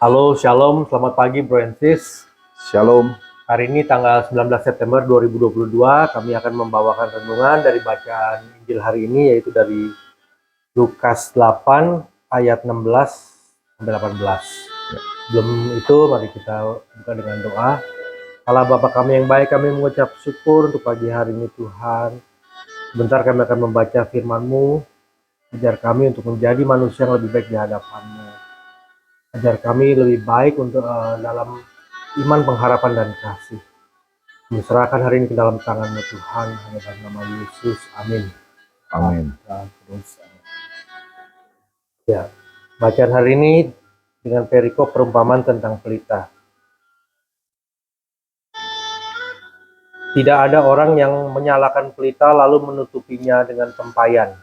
Halo, Shalom, selamat pagi Bro and Sis. Shalom. Hari ini tanggal 19 September 2022, kami akan membawakan renungan dari bacaan Injil hari ini, yaitu dari Lukas 8 ayat 16 sampai 18. Sebelum itu, mari kita buka dengan doa. Allah Bapa kami yang baik, kami mengucap syukur untuk pagi hari ini Tuhan. Sebentar kami akan membaca firman-Mu, ajar kami untuk menjadi manusia yang lebih baik di hadapan-Mu. Ajar kami lebih baik untuk dalam iman, pengharapan, dan kasih. Diserahkan hari ini ke dalam tangan-Mu Tuhan, hanya dalam nama Yesus, amin. Amin. Ya, bacaan hari ini dengan perikop perumpamaan tentang pelita. Tidak ada orang yang menyalakan pelita lalu menutupinya dengan tempayan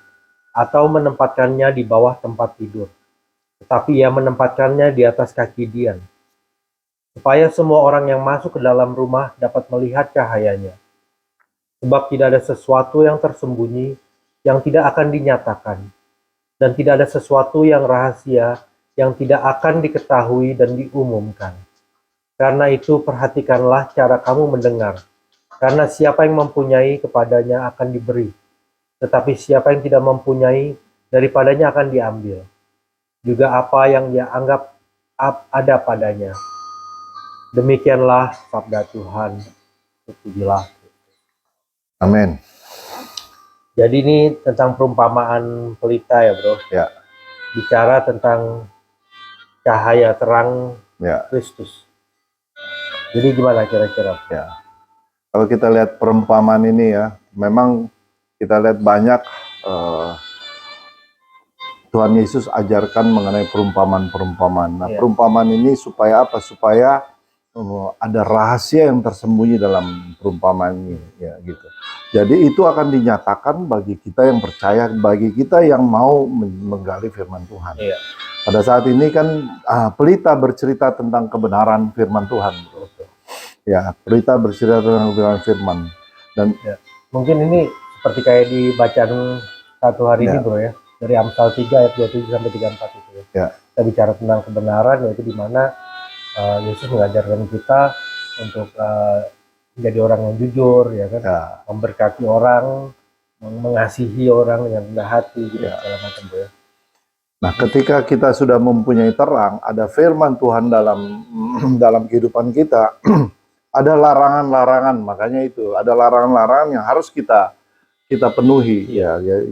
atau menempatkannya di bawah tempat tidur, tetapi ia menempatkannya di atas kaki Dian, supaya semua orang yang masuk ke dalam rumah dapat melihat cahayanya. Sebab tidak ada sesuatu yang tersembunyi yang tidak akan dinyatakan, dan tidak ada sesuatu yang rahasia yang tidak akan diketahui dan diumumkan. Karena itu perhatikanlah cara kamu mendengar, karena siapa yang mempunyai kepadanya akan diberi, tetapi siapa yang tidak mempunyai daripadanya akan diambil. Juga apa yang ia anggap ada padanya. Demikianlah sabda Tuhan. Terpujilah. Amin. Jadi ini tentang perumpamaan pelita ya bro. Ya. Bicara tentang cahaya terang Ya. Kristus. Jadi gimana kira-kira? Ya. Kalau kita lihat perumpamaan ini ya, memang kita lihat banyak Tuhan Yesus ajarkan mengenai perumpamaan-perumpamaan. Nah, Ya. perumpamaan ini supaya apa? Supaya ada rahasia yang tersembunyi dalam perumpamaan ini, ya gitu. Jadi itu akan dinyatakan bagi kita yang percaya, bagi kita yang mau menggali firman Tuhan. Ya. Pada saat ini kan pelita bercerita tentang kebenaran firman Tuhan, bro. Ya, pelita bercerita tentang kebenaran firman. Dan Ya. Mungkin ini seperti kayak di bacaan satu hari ini bro ya, dari Amsal 3 ayat 27 sampai 34 itu ya. Ya. Kita bicara tentang kebenaran, yaitu di mana Yesus mengajarkan kita untuk menjadi orang yang jujur, ya kan, ya, memberkati orang, mengasihi orang dengan rendah hati, gitu, Ya. segala macam bro ya. Nah, ketika kita sudah mempunyai terang, ada firman Tuhan dalam kehidupan kita, ada larangan-larangan, makanya itu ada larangan-larangan yang harus kita penuhi,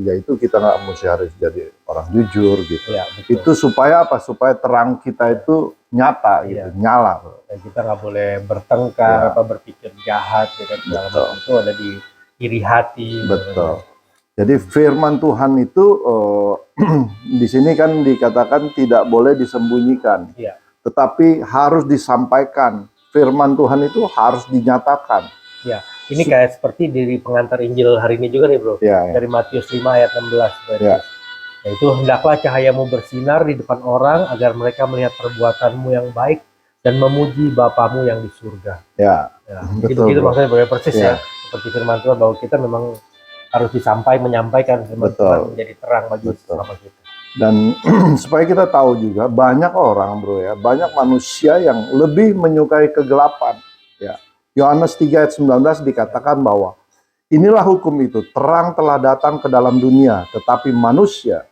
yaitu kita nggak mesti harus jadi orang jujur gitu. Ya, itu supaya apa? Supaya terang kita itu nyata, gitu, nyala. Dan kita nggak boleh bertengkar, apa berpikir jahat, ya kan, segala macam itu ada di iri hati. Betul. Jadi firman Tuhan itu di sini kan dikatakan tidak boleh disembunyikan, tetapi harus disampaikan. Firman Tuhan itu harus dinyatakan. Ya, ini kayak seperti dari pengantar Injil hari ini juga nih bro, dari Matius 5 ayat 16. Yaitu hendaklah cahayamu bersinar di depan orang agar mereka melihat perbuatanmu yang baik dan memuji Bapamu yang di surga. Betul, itu maksudnya bro, persis ya, seperti firman Tuhan bahwa kita memang harus menyampaikan firman Tuhan menjadi terang bagi sesama kita. Dan supaya kita tahu juga banyak orang bro ya, banyak manusia yang lebih menyukai kegelapan. Ya. Yohanes 3 ayat 19 dikatakan bahwa inilah hukum itu, terang telah datang ke dalam dunia, tetapi manusia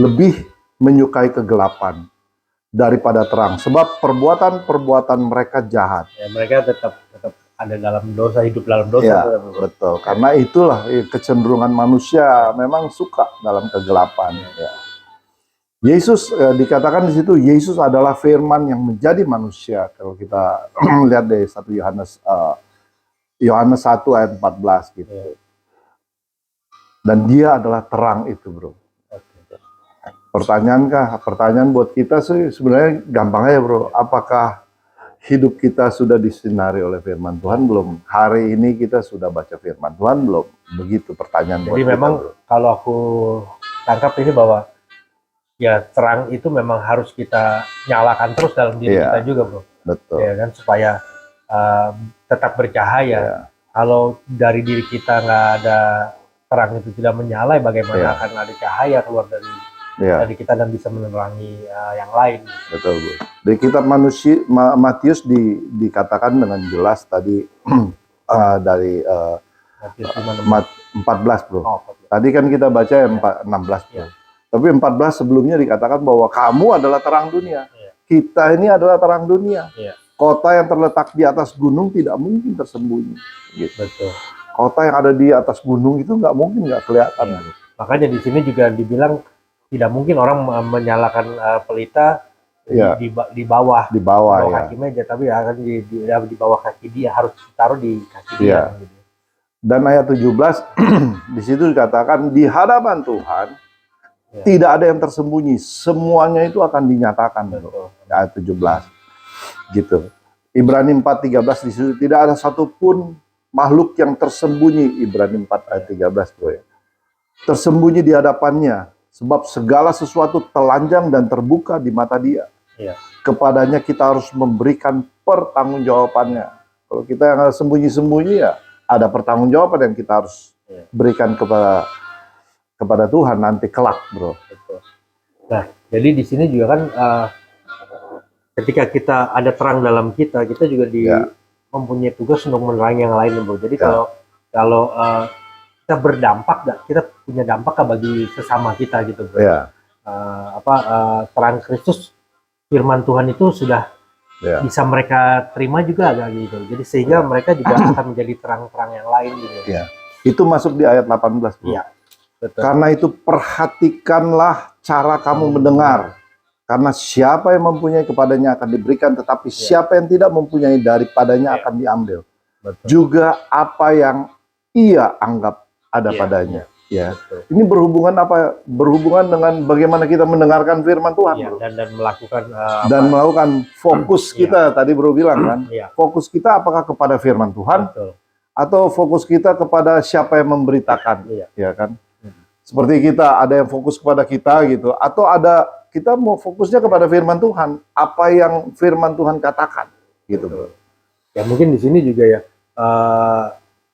lebih menyukai kegelapan daripada terang, sebab perbuatan-perbuatan mereka jahat. Mereka tetap ada dalam dosa, hidup dalam dosa. Betul, karena itulah kecenderungan manusia memang suka dalam kegelapan. Yesus dikatakan di situ, Yesus adalah firman yang menjadi manusia. Kalau kita lihat dari 1 Yohanes 1 ayat 14 gitu. Dan dia adalah terang itu, bro. Pertanyaan buat kita sih sebenarnya gampang aja, bro. Apakah hidup kita sudah disinari oleh firman Tuhan belum? Hari ini kita sudah baca firman Tuhan belum? Begitu pertanyaan buat kita. Jadi memang kalau aku tangkap ini bahwa ya terang itu memang harus kita nyalakan terus dalam diri kita juga bro. Betul. Ya kan, supaya tetap bercahaya. Kalau dari diri kita nggak ada terang itu tidak menyala, bagaimana akan ada cahaya keluar dari Ya, dari kita dan bisa menerangi yang lain. betul, Bro. Dari kitab Matius dikatakan dengan jelas tadi dari Matius 5:16. 14, Bro. Oh, Tadi kan kita baca yang 16, Bro. Ya. Tapi 14 sebelumnya dikatakan bahwa kamu adalah terang dunia. Ya. Kita ini adalah terang dunia. Ya. Kota yang terletak di atas gunung tidak mungkin tersembunyi. Gitu. Betul. Kota yang ada di atas gunung itu nggak mungkin nggak kelihatan. Ya. Makanya di sini juga dibilang tidak mungkin orang menyalakan pelita Ya. di bawah Ya. kaki meja, tapi akan di bawah kaki dia, harus ditaruh di kaki dia. Ya. Gitu. Dan ayat 17 di situ dikatakan di hadapan Tuhan tidak ada yang tersembunyi, semuanya itu akan dinyatakan. Bro. Ayat 17 gitu. Ibrani 4:13 di situ tidak ada satupun makhluk yang tersembunyi. Ibrani 4 ayat 13, Bro ya. Tersembunyi di hadapannya, sebab segala sesuatu telanjang dan terbuka di mata dia. Ya. Kepadanya kita harus memberikan pertanggungjawabannya. Kalau kita yang sembunyi-sembunyi, ya ada pertanggungjawaban yang kita harus berikan kepada Tuhan nanti kelak, Bro. Betul. Nah, jadi di sini juga kan ketika kita ada terang dalam kita juga mempunyai tugas untuk menerangi yang lain, Bro. Jadi kalau kita berdampak, kita punya dampak bagi sesama kita gitu, Bro. Ya. Terang Kristus, firman Tuhan itu sudah bisa mereka terima juga agak gitu. Jadi sehingga mereka juga akan menjadi terang-terang yang lain gitu. Ya. Itu masuk di ayat 18, Bro. Iya. Betul. Karena itu perhatikanlah cara kamu mendengar. Karena siapa yang mempunyai kepadanya akan diberikan, tetapi siapa yang tidak mempunyai daripadanya akan diambil. Betul. Juga apa yang ia anggap ada padanya. Ya. Ini berhubungan apa? Berhubungan dengan bagaimana kita mendengarkan firman Tuhan, Bro. Dan melakukan melakukan fokus kita tadi Bro bilang kan. Fokus kita apakah kepada firman Tuhan? Betul. Atau fokus kita kepada siapa yang memberitakan? Ya kan? Seperti kita ada yang fokus kepada kita gitu, atau ada kita mau fokusnya kepada firman Tuhan, apa yang firman Tuhan katakan, gitu. Bro. Ya mungkin di sini juga ya,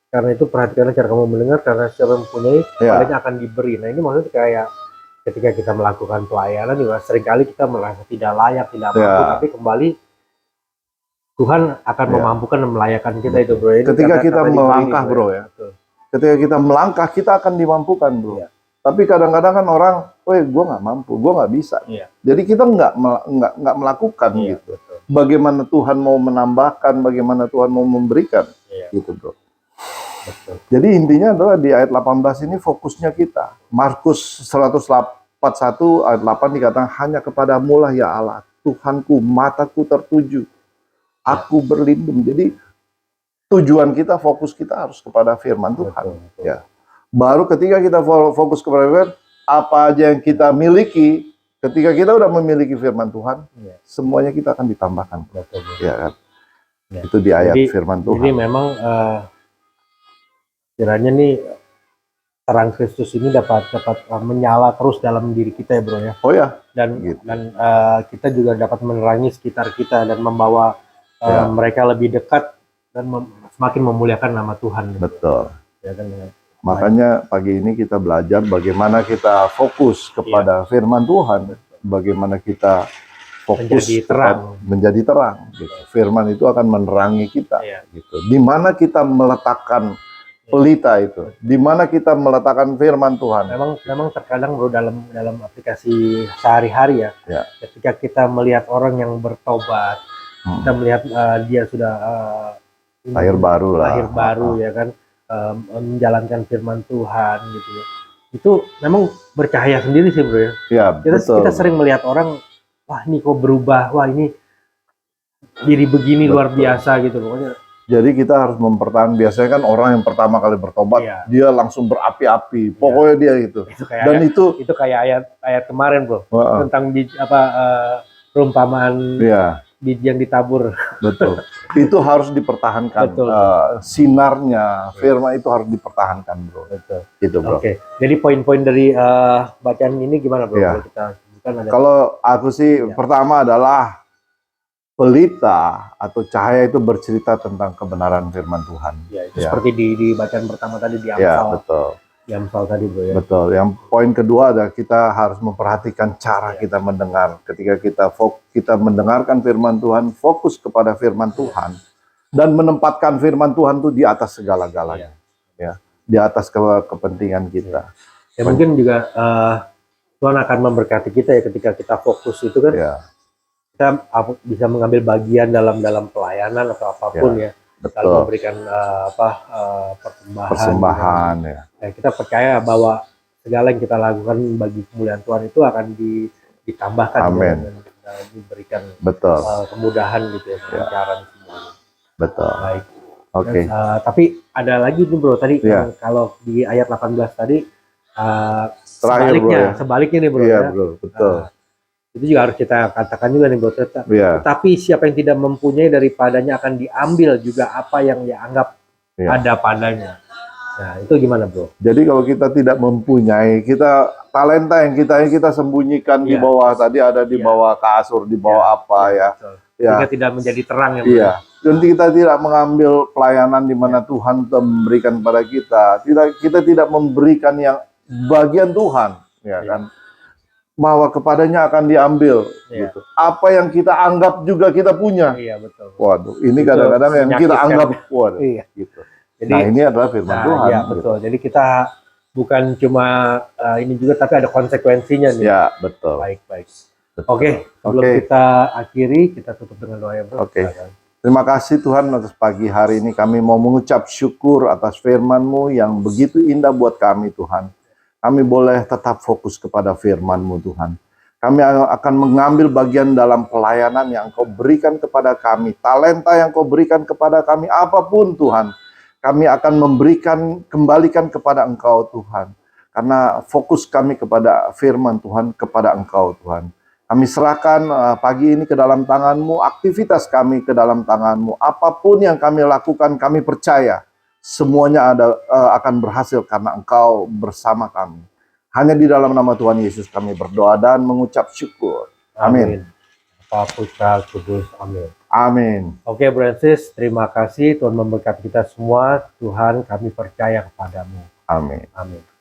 karena itu perhatikanlah cara kamu mendengar, karena siapa yang mempunyai padanya akan diberi. Nah ini maksudnya kayak ketika kita melakukan pelayanan juga seringkali kita merasa tidak layak, tidak mampu, tapi kembali Tuhan akan memampukan dan melayakan kita. Itu, Bro. Ini ketika kita melangkah, Bro ya. Ketika kita melangkah, kita akan dimampukan, Bro. Tapi kadang-kadang kan orang, gue nggak mampu, gue nggak bisa. Jadi kita nggak melakukan gitu. Betul. Bagaimana Tuhan mau menambahkan, bagaimana Tuhan mau memberikan, gitu, Bro. Betul. Jadi intinya adalah di ayat 18 ini fokusnya kita. Markus 141 ayat 8 dikatakan, hanya kepadamu lah ya Allah, Tuhanku, mataku tertuju, aku berlindung. Jadi tujuan kita, fokus kita harus kepada firman Tuhan. Betul. Ya. Baru ketika kita fokus kepada firman, apa aja yang kita miliki, ketika kita udah memiliki firman Tuhan, semuanya kita akan ditambahkan. Betul. Ya kan? Itu di ayat firman Tuhan. Jadi memang kiranya nih terang Kristus ini dapat menyala terus dalam diri kita ya, Bro ya. Oh ya. Dan kita juga dapat menerangi sekitar kita dan membawa mereka lebih dekat dan semakin memuliakan nama Tuhan. Betul. Ya kan. Makanya pagi ini kita belajar bagaimana kita fokus kepada firman Tuhan, bagaimana kita fokus menjadi terang. Gitu. Firman itu akan menerangi kita. Gitu. Di mana kita meletakkan pelita itu, di mana kita meletakkan firman Tuhan. Memang terkadang, Bro, dalam aplikasi sehari-hari ya, ketika kita melihat orang yang bertobat, kita melihat dia sudah lahir baru ya kan. Menjalankan firman Tuhan gitu ya. Itu memang bercahaya sendiri sih, Bro ya. Ya, kita sering melihat orang, wah ini kok berubah, wah ini diri begini luar biasa gitu pokoknya. Jadi kita harus mempertahankan, biasanya kan orang yang pertama kali bertobat dia langsung berapi-api, pokoknya dia gitu. Itu kayak ayat kemarin, Bro, tentang perumpamaan yang ditabur. Betul. Itu harus dipertahankan. Sinarnya, firman itu harus dipertahankan, Bro. Betul. Itu, Bro. Oke. Jadi poin-poin dari bacaan ini gimana, Bro? Kalau aku sih pertama adalah pelita atau cahaya itu bercerita tentang kebenaran firman Tuhan. Ya, itu seperti di bacaan pertama tadi di Amsal. Ya, betul. yang soal tadi bro ya. Betul. Yang poin kedua adalah kita harus memperhatikan cara kita mendengar. Ketika kita mendengarkan firman Tuhan, fokus kepada firman Tuhan dan menempatkan firman Tuhan itu di atas segala-galanya, ya, di atas kepentingan kita. Ya mungkin juga Tuhan akan memberkati kita ya ketika kita fokus itu kan. Ya, Kita bisa mengambil bagian dalam pelayanan atau apapun ya. Lalu betul. memberikan Persembahan gitu. ya. Nah, kita percaya bahwa segala yang kita lakukan bagi kemuliaan Tuhan itu akan ditambahkan Amin. dan diberikan Betul. kemudahan gitu ya, kelancaran semuanya. Betul. Baik. Oke. Tapi ada lagi nih bro tadi Ya. kalau di ayat 18 tadi Terakhir, bro, ya. sebaliknya nih bro Iya, ya. bro, betul. Itu juga harus kita katakan juga nih bro. Iya. Tetapi siapa yang tidak mempunyai daripadanya akan diambil juga apa yang dia anggap ada padanya. Nah itu gimana bro? Jadi kalau kita tidak mempunyai, talenta yang kita sembunyikan di bawah tadi ada di bawah kasur, di bawah apa ya. Betul. Ya. Sehingga tidak menjadi terang ya bro. Iya. Dan kita tidak mengambil pelayanan di mana Tuhan memberikan pada kita. Kita tidak memberikan yang bagian Tuhan, ya kan? Bahwa kepadanya akan diambil. Gitu. Apa yang kita anggap juga kita punya. Iya betul. Waduh, ini kadang-kadang yang kita anggap, waduh, gitu. Jadi, nah ini adalah firman Tuhan. Iya betul. Jadi kita bukan cuma ini juga, tapi ada konsekuensinya nih. Ya betul. Baik. Oke, sebelum kita akhiri, kita tutup dengan doa ya bro. Oke. Terima kasih Tuhan atas pagi hari ini. Kami mau mengucap syukur atas firman-Mu yang begitu indah buat kami Tuhan. Kami boleh tetap fokus kepada firman-Mu Tuhan. Kami akan mengambil bagian dalam pelayanan yang Kau berikan kepada kami. Talenta yang Kau berikan kepada kami, apapun Tuhan. Kami akan kembalikan kepada Engkau Tuhan. Karena fokus kami kepada firman Tuhan, kepada Engkau Tuhan. Kami serahkan pagi ini ke dalam tangan-Mu, aktivitas kami ke dalam tangan-Mu. Apapun yang kami lakukan, kami percaya semuanya akan berhasil karena Engkau bersama kami. Hanya di dalam nama Tuhan Yesus kami berdoa dan mengucap syukur. Amin. Bapa, Putra, Kudus. Amin. Amin. Oke, Bro and Sis, terima kasih. Tuhan memberkati kita semua. Tuhan, kami percaya kepadamu. Amin. Amin.